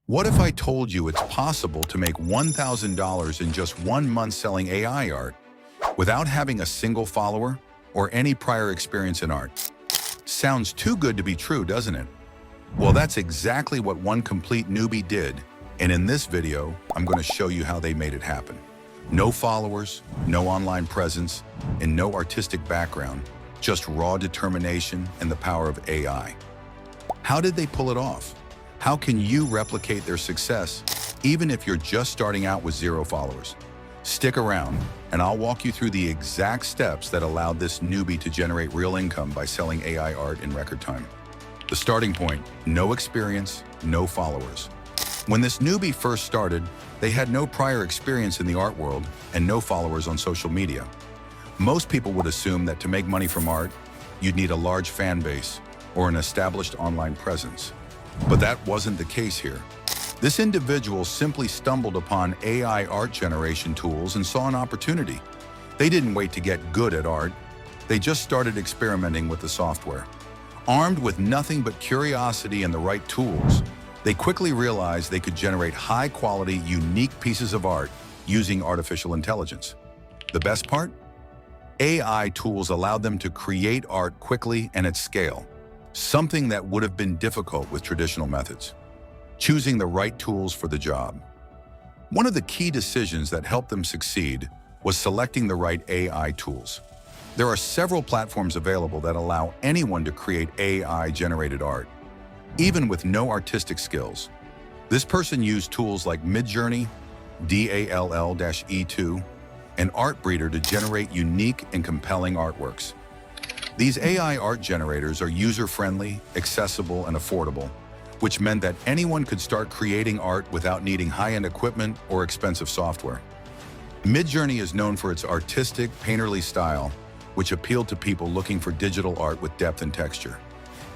What if I told you it's possible to make $1,000 in just 1 month selling AI art without having a single follower or any prior experience in art? Sounds too good to be true, doesn't it? Well, that's exactly what one complete newbie did, and in this video, I'm going to show you how they made it happen. No followers, no online presence, and no artistic background, just raw determination and the power of AI. How did they pull it off? How can you replicate their success, even if you're just starting out with 0 followers? Stick around, and I'll walk you through the exact steps that allowed this newbie to generate real income by selling AI art in record time. The starting point: no experience, no followers. When this newbie first started, they had no prior experience in the art world and no followers on social media. Most people would assume that to make money from art, you'd need a large fan base or an established online presence. But that wasn't the case here. This individual simply stumbled upon AI art generation tools and saw an opportunity. They didn't wait to get good at art. They just started experimenting with the software. Armed with nothing but curiosity and the right tools, they quickly realized they could generate high-quality, unique pieces of art using artificial intelligence. The best part? AI tools allowed them to create art quickly and at scale, something that would have been difficult with traditional methods. Choosing the right tools for the job. One of the key decisions that helped them succeed was selecting the right AI tools. There are several platforms available that allow anyone to create AI-generated art, even with no artistic skills. This person used tools like Midjourney, DALL-E2, and Artbreeder to generate unique and compelling artworks. These AI art generators are user-friendly, accessible, and affordable, which meant that anyone could start creating art without needing high-end equipment or expensive software. Midjourney is known for its artistic, painterly style, which appealed to people looking for digital art with depth and texture.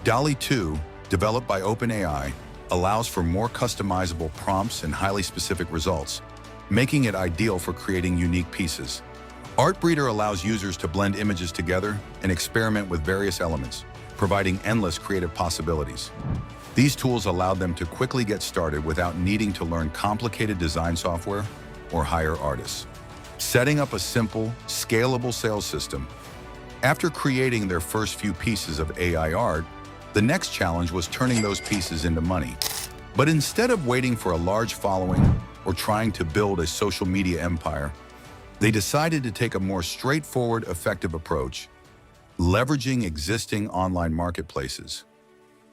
DALL-E 2, developed by OpenAI, allows for more customizable prompts and highly specific results, making it ideal for creating unique pieces. Artbreeder allows users to blend images together and experiment with various elements, providing endless creative possibilities. These tools allowed them to quickly get started without needing to learn complicated design software or hire artists. Setting up a simple, scalable sales system. After creating their first few pieces of AI art, the next challenge was turning those pieces into money. But instead of waiting for a large following or trying to build a social media empire, they decided to take a more straightforward, effective approach, leveraging existing online marketplaces.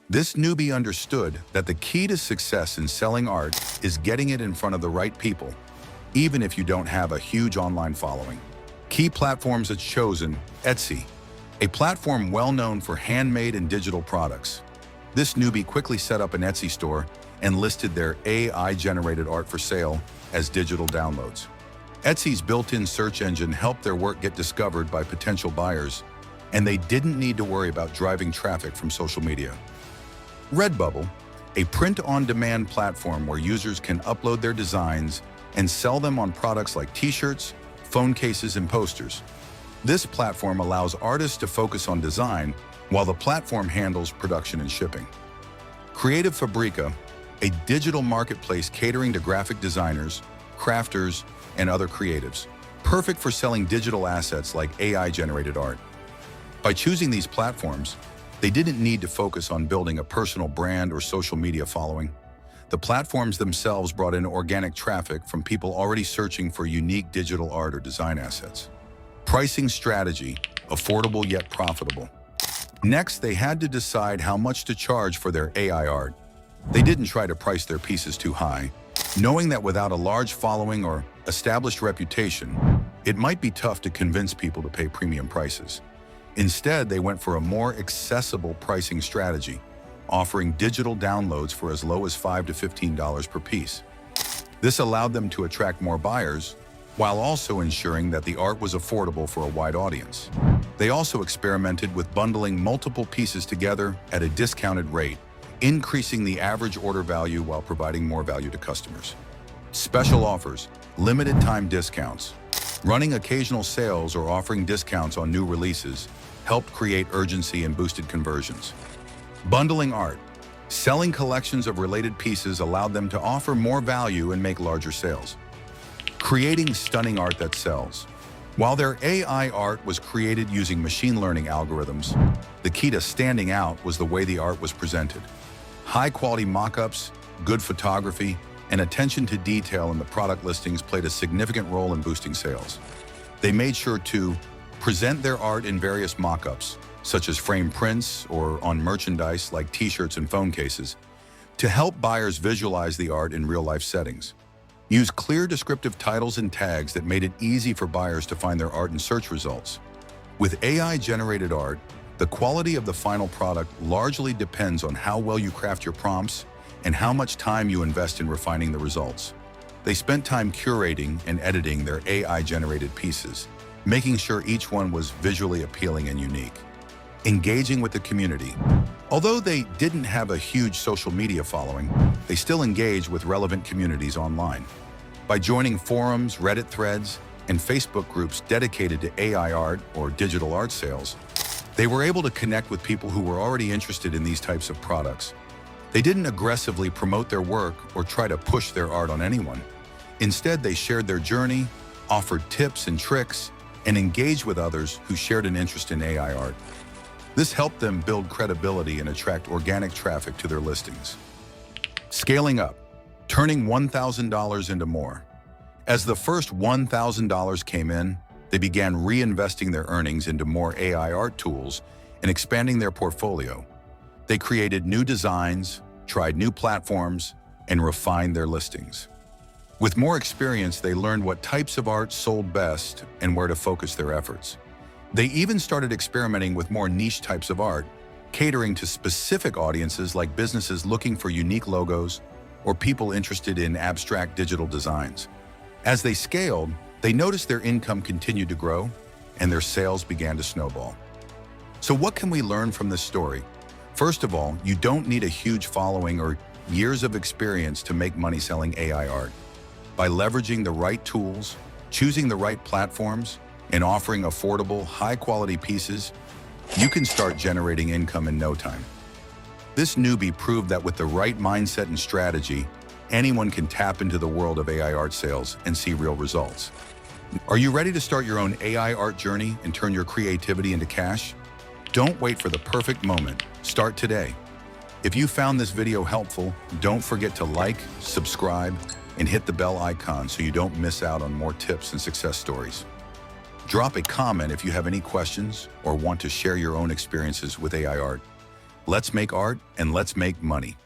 This newbie understood that the key to success in selling art is getting it in front of the right people, even if you don't have a huge online following. Key platforms it's chosen: Etsy, a platform well known for handmade and digital products. This newbie quickly set up an Etsy store and listed their AI-generated art for sale as digital downloads. Etsy's built-in search engine helped their work get discovered by potential buyers, and they didn't need to worry about driving traffic from social media. Redbubble, a print-on-demand platform where users can upload their designs and sell them on products like t-shirts, phone cases, and posters. This platform allows artists to focus on design while the platform handles production and shipping. Creative Fabrica, a digital marketplace catering to graphic designers, crafters, and other creatives, perfect for selling digital assets like AI-generated art. By choosing these platforms, they didn't need to focus on building a personal brand or social media following. The platforms themselves brought in organic traffic from people already searching for unique digital art or design assets. Pricing strategy: affordable yet profitable. Next, they had to decide how much to charge for their AI art. They didn't try to price their pieces too high, knowing that without a large following or established reputation, it might be tough to convince people to pay premium prices. Instead, they went for a more accessible pricing strategy, offering digital downloads for as low as $5 to $15 per piece. This allowed them to attract more buyers, while also ensuring that the art was affordable for a wide audience. They also experimented with bundling multiple pieces together at a discounted rate, increasing the average order value while providing more value to customers. Special offers, limited time discounts, running occasional sales or offering discounts on new releases helped create urgency and boosted conversions. Bundling art. Selling collections of related pieces allowed them to offer more value and make larger sales. Creating stunning art that sells. While their AI art was created using machine learning algorithms, the key to standing out was the way the art was presented. High-quality mock-ups, good photography, and attention to detail in the product listings played a significant role in boosting sales. They made sure to present their art in various mock-ups, such as framed prints or on merchandise like t-shirts and phone cases, to help buyers visualize the art in real-life settings. Use clear descriptive titles and tags that made it easy for buyers to find their art in search results. With AI-generated art, the quality of the final product largely depends on how well you craft your prompts and how much time you invest in refining the results. They spent time curating and editing their AI-generated pieces, making sure each one was visually appealing and unique. Engaging with the community. Although they didn't have a huge social media following, they still engaged with relevant communities online. By joining forums, Reddit threads, and Facebook groups dedicated to AI art or digital art sales, they were able to connect with people who were already interested in these types of products. They didn't aggressively promote their work or try to push their art on anyone. Instead, they shared their journey, offered tips and tricks, and engaged with others who shared an interest in AI art. This helped them build credibility and attract organic traffic to their listings. Scaling up, turning $1,000 into more. As the first $1,000 came in, they began reinvesting their earnings into more AI art tools and expanding their portfolio. They created new designs, tried new platforms, and refined their listings. With more experience, they learned what types of art sold best and where to focus their efforts. They even started experimenting with more niche types of art, catering to specific audiences like businesses looking for unique logos or people interested in abstract digital designs. As they scaled, they noticed their income continued to grow and their sales began to snowball. So what can we learn from this story? First of all, you don't need a huge following or years of experience to make money selling AI art. By leveraging the right tools, choosing the right platforms, and offering affordable, high-quality pieces, you can start generating income in no time. This newbie proved that with the right mindset and strategy, anyone can tap into the world of AI art sales and see real results. Are you ready to start your own AI art journey and turn your creativity into cash? Don't wait for the perfect moment. Start today. If you found this video helpful, don't forget to like, subscribe, and hit the bell icon so you don't miss out on more tips and success stories. Drop a comment if you have any questions or want to share your own experiences with AI art. Let's make art and let's make money.